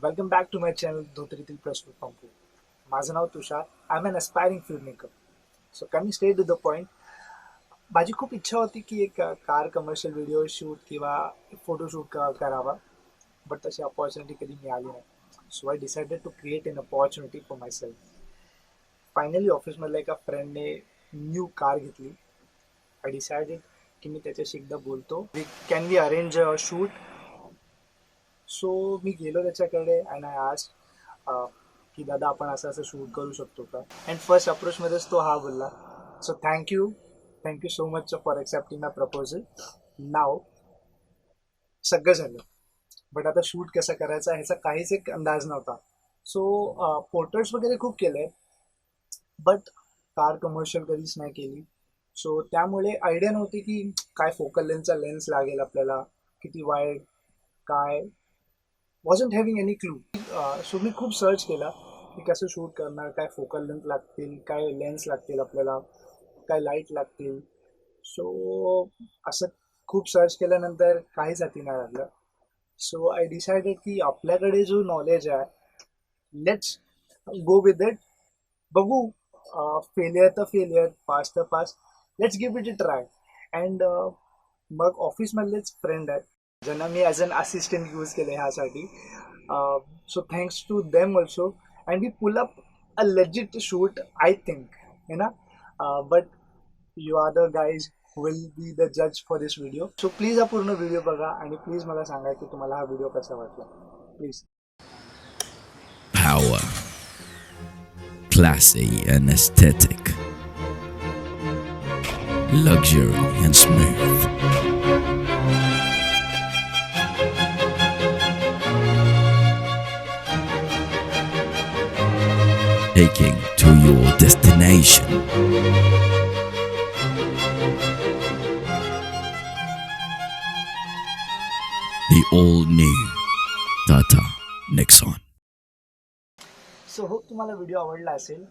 Welcome back to my channel धोत्रीतील प्रश्न पंपू. माझं नाव Tushar. I am an aspiring film maker. So coming straight to the point, माझी खूप इच्छा होती की एक कार कमर्शियल व्हिडिओ शूट किंवा फोटोशूट करावा, बट तशी अपॉर्च्युनिटी कधी मिळाली नाही. So I decided to create an opportunity for myself. Finally ऑफिसमधल्या एका फ्रेंडने न्यू कार घेतली. आय डिसाइडेड की मी त्याच्याशी एकदा बोलतो, can we arrange a shoot. So मी गेलो त्याच्याकडे अँड आय आस्क्ड की दादा आपण असं असं शूट करू शकतो का. अँड फर्स्ट अप्रोचमध्येच तो हा बोलला. So thank you so much for accepting my proposal. नाव सगळं झालं, बट आता शूट कसं करायचं ह्याचा काहीच एक अंदाज नव्हता. सो पोर्ट्रेट्स वगैरे खूप केले, बट कार कमर्शियल कधीच नाही केली. सो त्यामुळे आयडिया नव्हती की काय फोकल लेन्सचा लेन्स लागेल आपल्याला, किती वाईड, काय wasn't having any clue. So मी खूप सर्च केला की कसं शूट करणार, काय फोकल लेंथ लागतील, काय लेन्स लागतील आपल्याला, काय लाईट लागतील. सो असं खूप सर्च केल्यानंतर काहीच हाती नाही लागलं. सो आय डिसाइडेड की आपल्याकडे जो नॉलेज आहे, लेट्स गो विथ इट. बघू, फेलियर तर फेलियर, पास तर pass, let's give it a try. And मग ऑफिसमधलेच फ्रेंड आहेत ज्यांना मी ॲज अन असिस्टंट यूज केलं ह्यासाठी. So thanks to them also, and we pull up a legit shoot I think, है ना. But you are the guys will be the जज for this video. So please हा पूर्ण video बघा आणि please मला सांगा की तुम्हाला हा व्हिडिओ कसा वाटला. Please. Power, classy and aesthetic, luxury and smooth. Taking to your destination. The all-new Tata Nexon. So hope तुम्हाला व्हिडिओ आवडला असेल.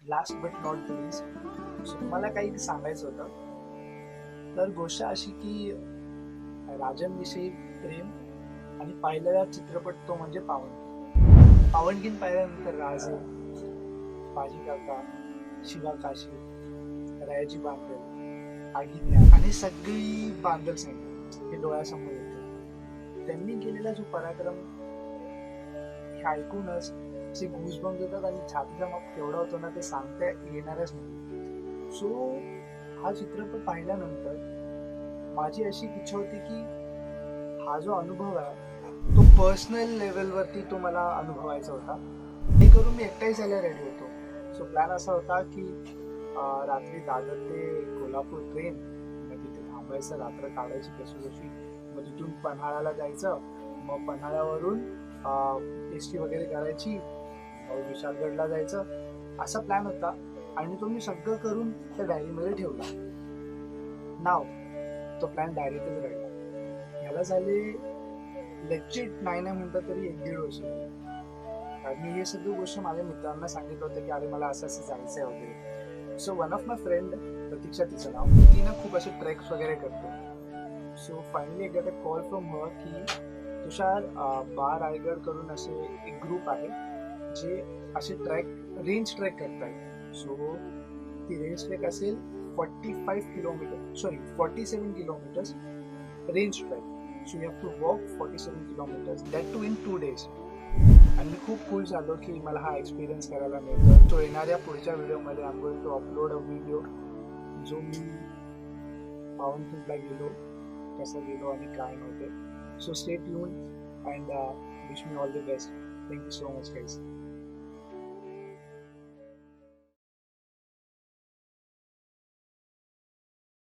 Last but not the list, so तुम्हाला काही सांगायचं होतं. तर गोष्ट अशी की राजनविषयी प्रेम आणि पाहिलेला चित्रपट तो म्हणजे पावनखिंड पाहिल्यानंतर राजे, बाजी काका, शिवा काशी, रायाची बांधल, आगिन्या आणि सगळी बांधल सैन्य हे डोळ्यासमोर येतं. त्यांनी केलेला जो पराक्रम हे ऐकूनच असे गुजबम्स येतात आणि छातीचा माप केवढा होतो ना ते सांगता येणारच नाही. सो हा चित्रपट पाहिल्यानंतर माझी अशी इच्छा होती की हा जो अनुभव आहे तो पर्सनल लेवलवरती तो मला अनुभवायचा होता. हे करून मी एकटाही जायला रेडी होतो. सो प्लॅन असा होता की रात्री दादर ते कोल्हापूर ट्रेन, मग तिथे थांबायचं, रात्र काढायची कशी कशी, मग तिथून पन्हाळ्याला जायचं, मग पन्हाळ्यावरून एस टी वगैरे करायची, मग विशाळगडला जायचं, असा प्लॅन होता. आणि तो मी सगळं करून त्या डायरीमध्ये ठेवला. नाव तो प्लॅन डायरीतच राहिला. ह्याला झाले लेजिट नाही म्हणतात तरी 1-1.5 वर्ष. मी हे सगळी गोष्ट माझ्या मित्रांना सांगितलं होतं की अरे मला असं असं जायचं आहे वगैरे. So one of my friend, Pratiksha तिचं नाव, ती ना खूप असे ट्रेक्स वगैरे करते. So finally got a call from her की तुषार, बा रायगड करून असे एक ग्रुप आहे जे असे रेंज ट्रेक करतायत. सो ती रेंज ट्रेक असेल 47 kilometres range trek. So you have to walk 47 kilometres, that too in 2 days. आणि मी खूप खुश झालो की मला हा एक्सपिरियन्स करायला मिळतो. तो येणाऱ्या पुढच्या व्हिडिओमध्ये I am going to upload a video जो मी पावनखिंडला गेलो, कसं गेलो आणि काय नव्हते. So stay tune and wish me all the best. Thank you so much guys.